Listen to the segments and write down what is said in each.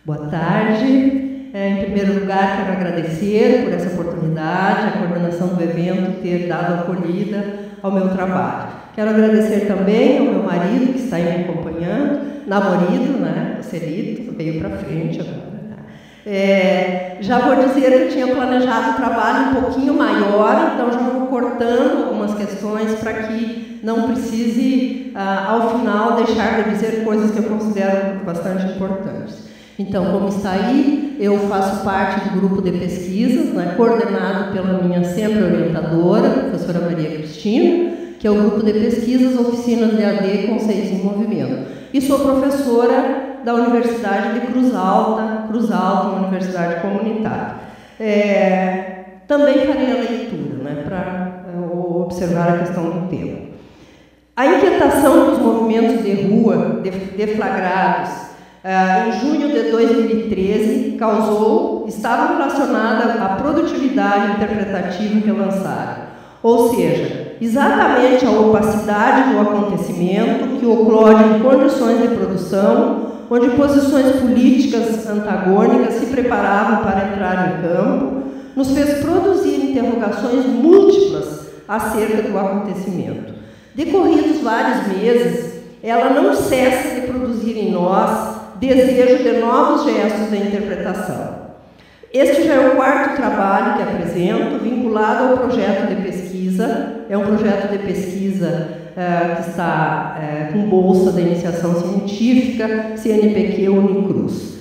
Boa tarde. Em primeiro lugar, quero agradecer por essa oportunidade, a coordenação do evento ter dado acolhida ao meu trabalho. Quero agradecer também ao meu marido, que está aí me acompanhando, namorado, né, o Celito, veio para frente agora. Já vou dizer que eu tinha planejado um trabalho um pouquinho maior, então já vou cortando algumas questões para que não precise, ao final, deixar de dizer coisas que eu considero bastante importantes. Então, como está aí, eu faço parte do grupo de pesquisas, né, coordenado pela minha sempre orientadora, a professora Maria Cristina, que é o grupo de pesquisas Oficinas de AD Conceitos em Movimento. E sou professora da Universidade de Cruz Alta, uma universidade comunitária. Também farei a leitura, né, para observar a questão do tema. A inquietação dos movimentos de rua deflagrados em junho de 2013 estava relacionada à produtividade interpretativa que lançaram, ou seja, exatamente a opacidade do acontecimento que oclode em condições de produção, onde posições políticas antagônicas se preparavam para entrar em campo, nos fez produzir interrogações múltiplas acerca do acontecimento. Decorridos vários meses, ela não cessa de produzir em nós desejo de novos gestos de interpretação. Este já é o quarto trabalho que apresento, vinculado ao projeto de pesquisa. É um projeto de pesquisa que está com bolsa da iniciação científica, CNPq Unicruz,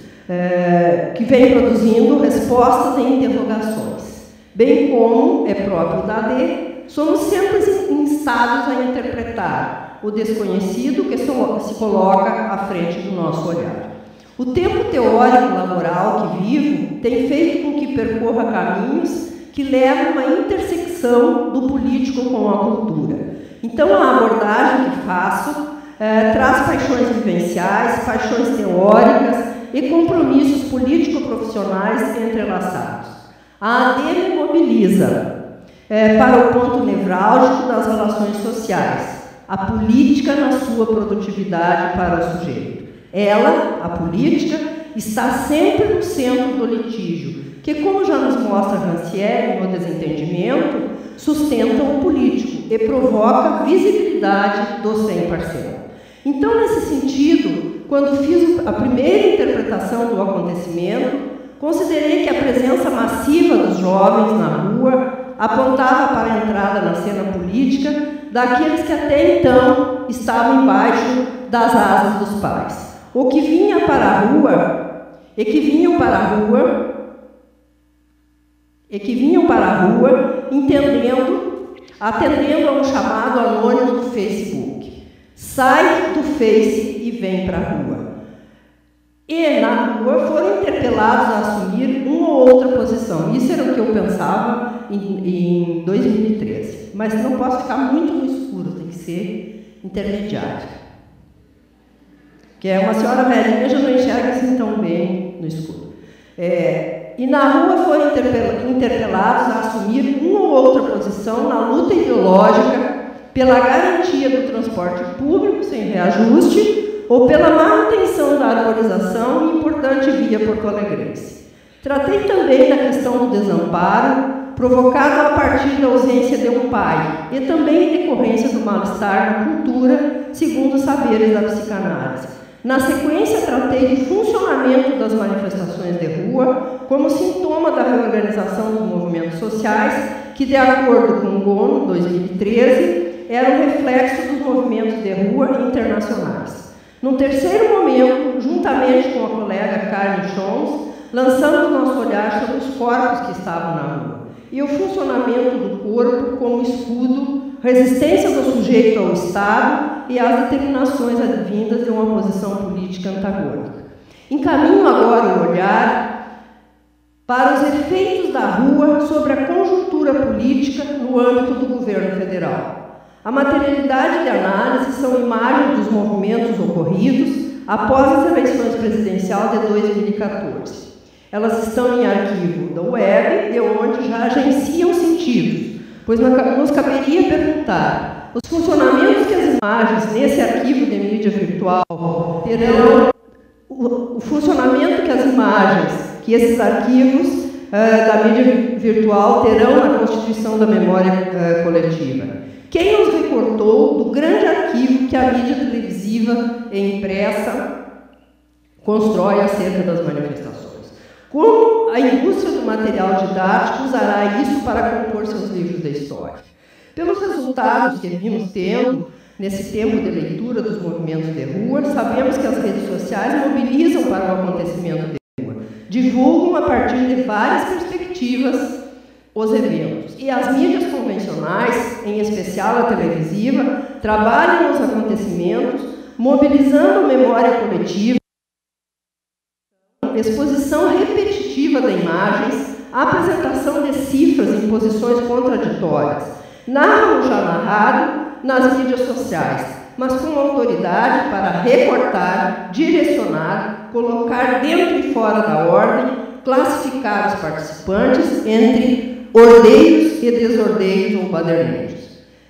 que vem produzindo respostas e interrogações. Bem como é próprio da AD, somos sempre instados a interpretar o desconhecido que se coloca à frente do nosso olhar. O tempo teórico laboral que vivo tem feito com que percorra caminhos que levam a uma intersecção do político com a cultura. Então, a abordagem que faço traz paixões vivenciais, paixões teóricas e compromissos político-profissionais entrelaçados. A AD me mobiliza para o ponto nevrálgico das relações sociais, a política na sua produtividade para o sujeito. Ela, a política, está sempre no centro do litígio, que, como já nos mostra Rancière no Desentendimento, sustenta o político e provoca visibilidade do sem parceiro. Então, nesse sentido, quando fiz a primeira interpretação do acontecimento, considerei que a presença massiva dos jovens na rua apontava para a entrada na cena política daqueles que até então estavam embaixo das asas dos pais. O que vinha para a rua, atendendo a um chamado anônimo do Facebook. Sai do Face e vem para a rua. E na rua foram interpelados a assumir uma ou outra posição. Isso era o que eu pensava em 2013. Mas não posso ficar muito no escuro, tem que ser intermediário. Que é uma senhora velhinha, já não enxerga assim tão bem no escuro. E na rua foram interpelados a assumir uma ou outra posição na luta ideológica pela garantia do transporte público sem reajuste ou pela manutenção da arborização e importante via porto-alegrense. Tratei também da questão do desamparo, provocado a partir da ausência de um pai, e também em decorrência do mal-estar na cultura, segundo os saberes da psicanálise. Na sequência, tratei do funcionamento das manifestações de rua como sintoma da reorganização dos movimentos sociais, que, de acordo com o GONO, 2013, era um reflexo dos movimentos de rua internacionais. Num terceiro momento, juntamente com a colega Karen Schons, lançamos nosso olhar sobre os corpos que estavam na rua e o funcionamento do corpo como escudo, resistência do sujeito ao Estado e às determinações advindas de uma posição política antagônica. Encaminho agora o olhar para os efeitos da rua sobre a conjuntura política no âmbito do governo federal. A materialidade de análise são imagens dos movimentos ocorridos após as eleições presidenciais de 2014. Elas estão em arquivo da web, de onde já agenciam sentidos, pois nos caberia perguntar: os funcionamentos que as imagens nesse arquivo de mídia virtual terão o funcionamento que as imagens, que esses arquivos da mídia virtual terão na constituição da memória coletiva. Quem nos recortou do grande arquivo que a mídia televisiva e impressa constrói acerca das manifestações? Como a indústria do material didático usará isso para compor seus livros da história? Pelos resultados que vimos tendo nesse tempo de leitura dos movimentos de rua, sabemos que as redes sociais mobilizam para o acontecimento de rua, divulgam a partir de várias perspectivas os eventos. E as mídias convencionais, em especial a televisiva, trabalham os acontecimentos, mobilizando a memória coletiva, exposição repetitiva de imagens, apresentação de cifras em posições contraditórias, narram o já narrado nas mídias sociais, mas com autoridade para recortar, direcionar, colocar dentro e fora da ordem, classificar os participantes entre ordeiros e desordeiros ou baderneiros.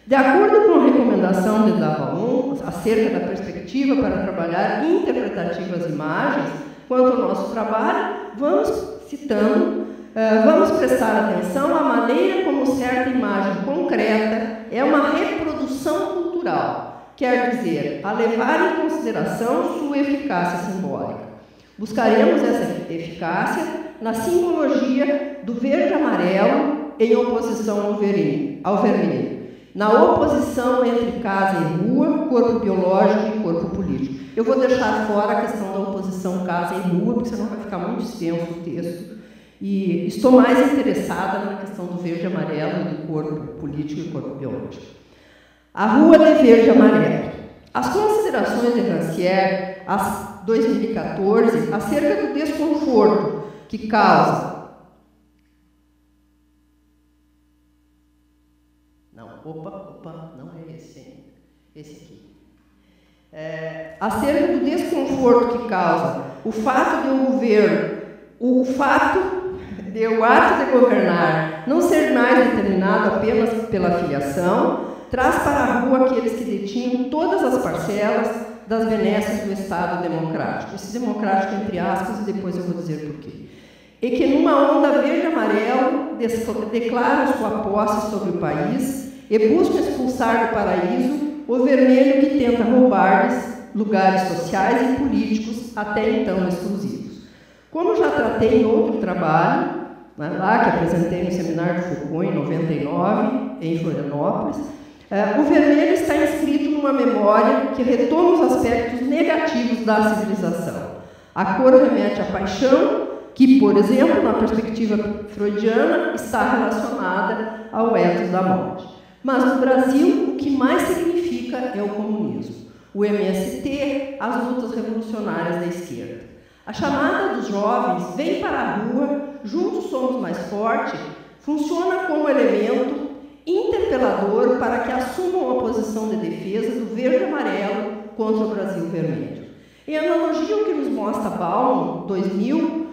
De acordo com a recomendação de Davalon acerca da perspectiva para trabalhar interpretativas imagens, quanto ao nosso trabalho, vamos prestar atenção à maneira como certa imagem concreta é uma reprodução cultural, quer dizer, a levar em consideração sua eficácia simbólica. Buscaremos essa eficácia na simbologia do verde-amarelo em oposição ao vermelho, na oposição entre casa e rua, corpo biológico e corpo político. Eu vou deixar fora a questão da oposição casa e rua, porque senão vai ficar muito extenso o texto. E estou mais interessada na questão do verde e amarelo, do corpo político e corpo biológico. A rua de verde e amarelo. As considerações de Rancière, 2014, acerca do desconforto que causa... Não, não é esse ainda. Esse aqui. Acerca do desconforto que causa o fato de o governo, o ato de governar não ser mais determinado apenas pela filiação, traz para a rua aqueles que detinham todas as parcelas das benesses do Estado democrático. Esse democrático entre aspas, e depois eu vou dizer por quê. E que numa onda verde-amarelo declaram sua posse sobre o país e buscam expulsar do paraíso o vermelho que tenta roubar-lhes lugares sociais e políticos até então exclusivos. Como já tratei em outro trabalho, lá que apresentei no seminário de Foucault em 99, em Florianópolis, o vermelho está inscrito numa memória que retoma os aspectos negativos da civilização. A cor remete à paixão, que, por exemplo, na perspectiva freudiana, está relacionada ao ethos da morte. Mas no Brasil, o que mais significa é o comunismo, o MST, as lutas revolucionárias da esquerda. A chamada dos jovens vem para a rua, juntos somos mais fortes, funciona como elemento interpelador para que assumam a posição de defesa do verde e amarelo contra o Brasil vermelho. Em analogia ao que nos mostra Bauman, 2000,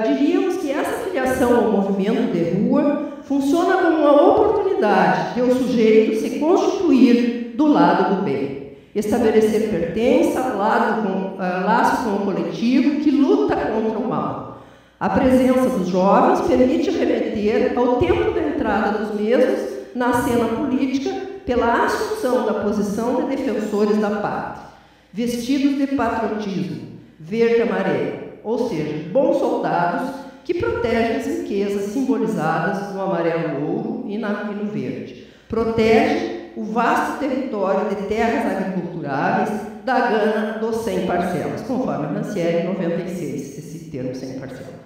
diríamos que essa filiação ao movimento de rua funciona como uma oportunidade de o sujeito se constituir do lado do bem, estabelecer pertença, laço com o coletivo que luta contra o mal. A presença dos jovens permite remeter ao tempo da entrada dos mesmos na cena política pela assunção da posição de defensores da pátria, vestidos de patriotismo, verde e amarelo, ou seja, bons soldados que protegem as riquezas simbolizadas no amarelo-ouro e no verde. Protege o vasto território de terras agriculturáveis da gana dos 100 parcelas, conforme Rancière, 96, esse termo 100 parcelas.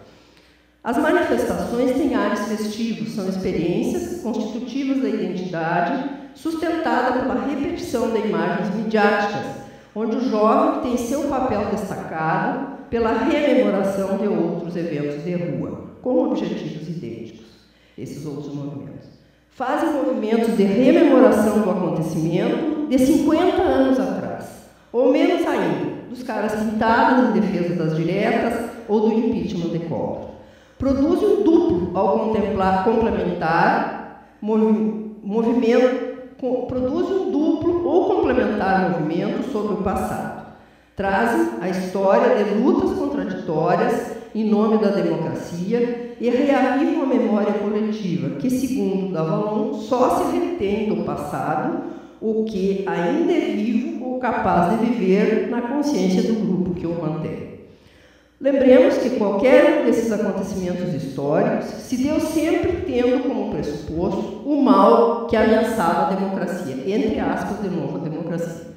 As manifestações têm ares festivos, são experiências constitutivas da identidade, sustentada pela repetição de imagens midiáticas, onde o jovem tem seu papel destacado pela rememoração de outros eventos de rua, com objetivos idênticos. Esses outros movimentos fazem movimentos de rememoração do acontecimento de 50 anos atrás, ou menos ainda, dos caras pintados em defesa das diretas ou do impeachment de Collor. Produz um duplo ao complementar movimento, produz um duplo ou complementar movimento sobre o passado. Trazem a história de lutas contraditórias em nome da democracia e reavivam a memória coletiva, que, segundo Davalon, só se retém do passado o que ainda é vivo ou capaz de viver na consciência do grupo que o mantém. Lembremos que qualquer um desses acontecimentos históricos se deu sempre tendo como pressuposto o mal que ameaçava a democracia, entre aspas, de novo, a democracia.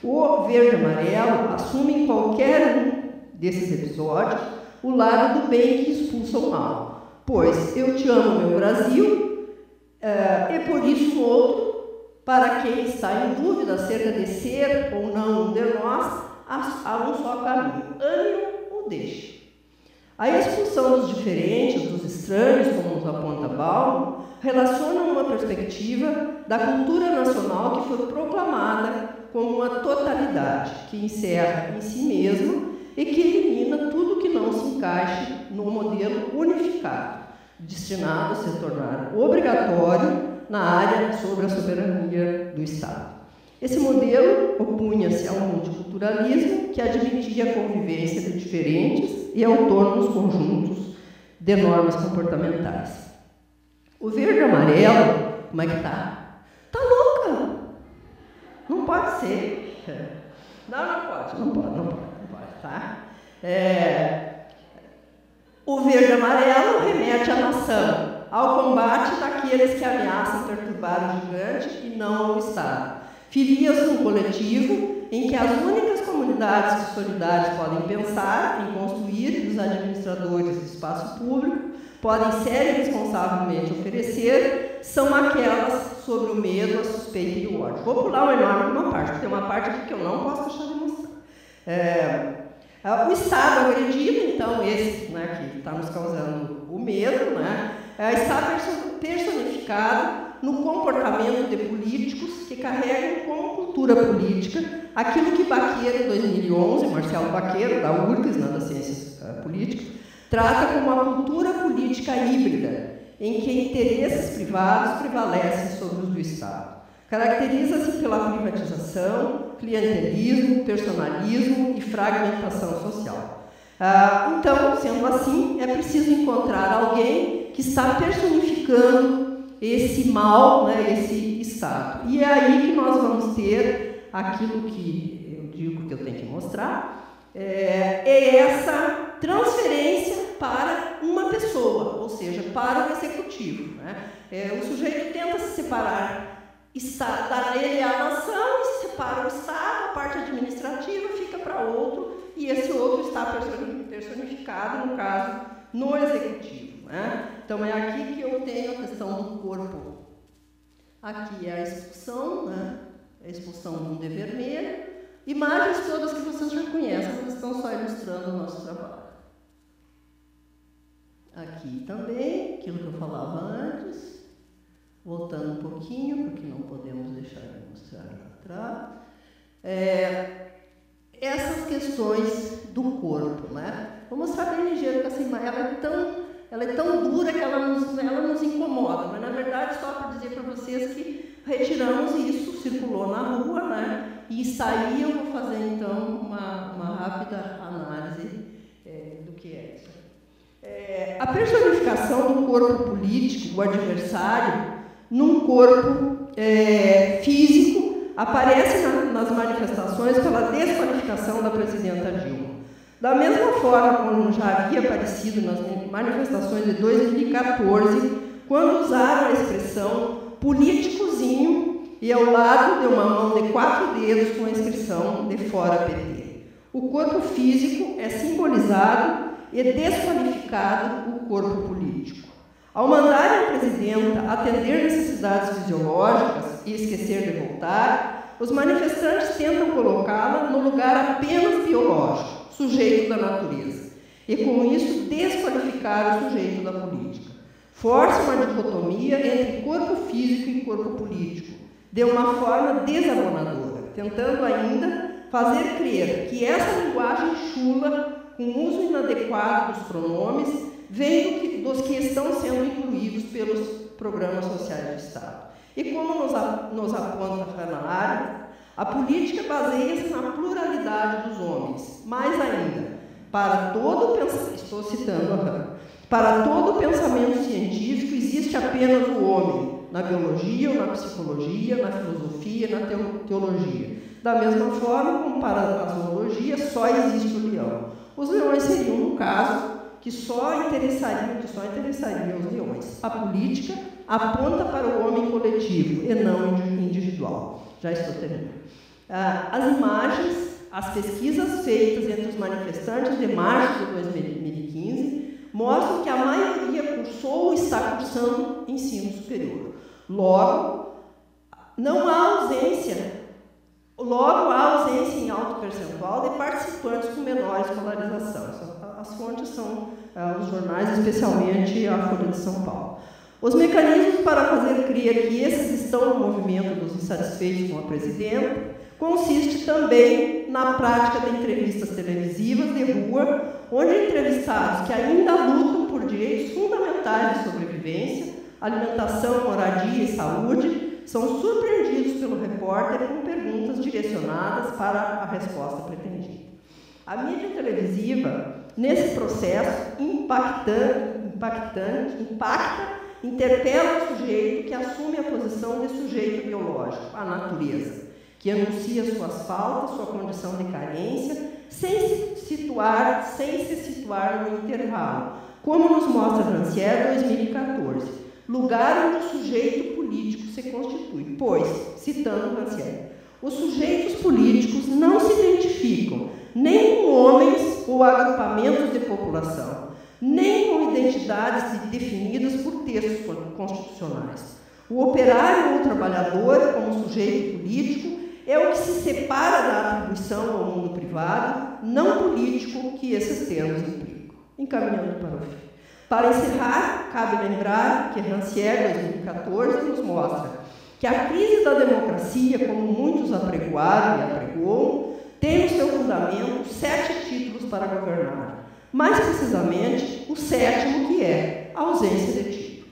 O verde e amarelo assume em qualquer um desses episódios o lado do bem que expulsa o mal, pois eu te amo, meu Brasil, e por isso um outro, para quem está em dúvida acerca de ser ou não um de nós, há um só caminho: ame-o ou deixe. A expulsão dos diferentes, dos estranhos, como nos aponta Bauman, relaciona uma perspectiva da cultura nacional que foi proclamada como uma totalidade, que encerra em si mesma e que elimina tudo que não se encaixe no modelo unificado, destinado a se tornar obrigatório na área sobre a soberania do Estado. Esse modelo opunha-se ao multiculturalismo, que admitia a convivência de diferentes e autônomos conjuntos de normas comportamentais. O verde e amarelo, como é que tá? Tá louca! Não pode ser. Não pode, tá? O verde e amarelo remete à nação, ao combate daqueles que ameaçam perturbar o gigante e não ao Estado. Filia-se um coletivo em que as únicas comunidades que solidárias podem pensar em construir e os administradores do espaço público podem séria e responsavelmente oferecer são aquelas sobre o medo, a suspeita e o ódio. Vou pular uma parte, porque tem uma parte aqui que eu não posso deixar de mostrar. O Estado agredido, então, esse, né, que está nos causando o medo, né, está personificado no comportamento de políticos que carregam como cultura política aquilo que Baqueiro, em 2011, Marcelo Baqueiro, da URGS, né, das Ciências Políticas, trata como uma cultura política híbrida, em que interesses privados prevalecem sobre os do Estado. Caracteriza-se pela privatização, clientelismo, personalismo e fragmentação social. Então, sendo assim, é preciso encontrar alguém que está personificando esse mal, né, esse Estado. E é aí que nós vamos ter aquilo que eu digo que eu tenho que mostrar, é essa transferência para uma pessoa, ou seja, para o executivo, né? O sujeito tenta se separar dar ele a nação, se separa o Estado, a parte administrativa fica para outro, e esse outro está personificado, no caso, no executivo, né? Então, é aqui que eu tenho a questão do corpo. Aqui é a expulsão, né? A expulsão do mundo vermelho. Imagens todas que vocês já conhecem, elas estão só ilustrando o nosso trabalho. Aqui também, aquilo que eu falava antes. Voltando um pouquinho, porque não podemos deixar de mostrar lá atrás. Essas questões do corpo, né? Vou mostrar bem ligeiro, porque assim, ela é tão dura que ela nos incomoda, mas na verdade só para dizer para vocês que retiramos isso, circulou na rua, né? E está aí, eu vou fazer então uma rápida análise do que é isso. A personificação do corpo político, o adversário, num corpo físico, aparece nas manifestações pela desqualificação da presidenta Dilma. Da mesma forma como já havia aparecido nas manifestações de 2014, quando usaram a expressão políticozinho e ao lado de uma mão de 4 dedos com a inscrição de fora PT. O corpo físico é simbolizado e desqualificado o corpo político. Ao mandarem a presidenta atender necessidades fisiológicas e esquecer de voltar, os manifestantes tentam colocá-la no lugar apenas biológico, sujeito da natureza, e com isso desqualificar o sujeito da política. Força uma dicotomia entre corpo físico e corpo político, de uma forma desabonadora, tentando ainda fazer crer que essa linguagem chula, com uso inadequado dos pronomes, vem dos que estão sendo incluídos pelos programas sociais do Estado. E como nos aponta Hannah Arendt, A política baseia-se na pluralidade dos homens. Mais ainda, para todo pensamento, estou citando a para todo pensamento científico existe apenas o homem, na biologia ou na psicologia, na filosofia, na teologia. Da mesma forma, como para a zoologia, só existe o leão. Os leões seriam, no caso, que só interessariam os leões. A política aponta para o homem coletivo e não individual. Já estou terminando. As imagens, as pesquisas feitas entre os manifestantes de março de 2015 mostram que a maioria cursou ou está cursando ensino superior. Logo, há ausência em alto percentual de participantes com menor escolarização. As fontes são os jornais, especialmente a Folha de São Paulo. Os mecanismos para fazer crer que esses estão no movimento dos insatisfeitos com a presidenta consiste também na prática de entrevistas televisivas de rua, onde entrevistados que ainda lutam por direitos fundamentais de sobrevivência, alimentação, moradia e saúde, são surpreendidos pelo repórter com perguntas direcionadas para a resposta pretendida. A mídia televisiva, nesse processo, interpela o sujeito que assume a posição de sujeito biológico, a natureza, que anuncia suas faltas, sua condição de carência, sem se situar no intervalo, como nos mostra Rancière 2014, lugar onde o sujeito político se constitui, pois, citando Rancière, os sujeitos políticos não se identificam nem com homens ou agrupamentos de população, nem com identidades definidas por textos constitucionais. O operário ou o trabalhador, como sujeito político, é o que se separa da atribuição ao mundo privado, não político, que esses termos implicam. Encaminhando para o fim. Para encerrar, cabe lembrar que Rancière 2014 nos mostra que a crise da democracia, como muitos apregoaram e apregoam, tem no seu fundamento 7 títulos para governar. Mais precisamente, o 7º, que é a ausência de título.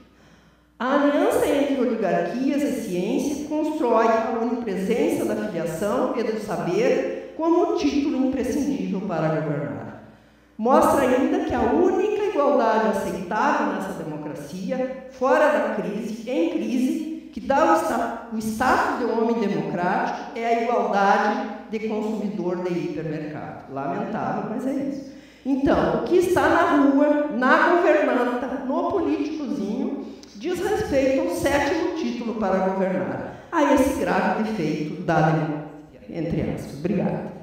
A aliança entre oligarquias e ciência constrói a onipresença da filiação e do saber como título imprescindível para governar. Mostra ainda que a única igualdade aceitável nessa democracia, fora da crise, em crise, que dá o status de homem democrático, é a igualdade de consumidor de hipermercado. Lamentável, mas é isso. Então, o que está na rua, na governanta, no políticozinho, diz respeito ao 7º título para governar, a esse grave defeito da democracia, entre aspas. Obrigada.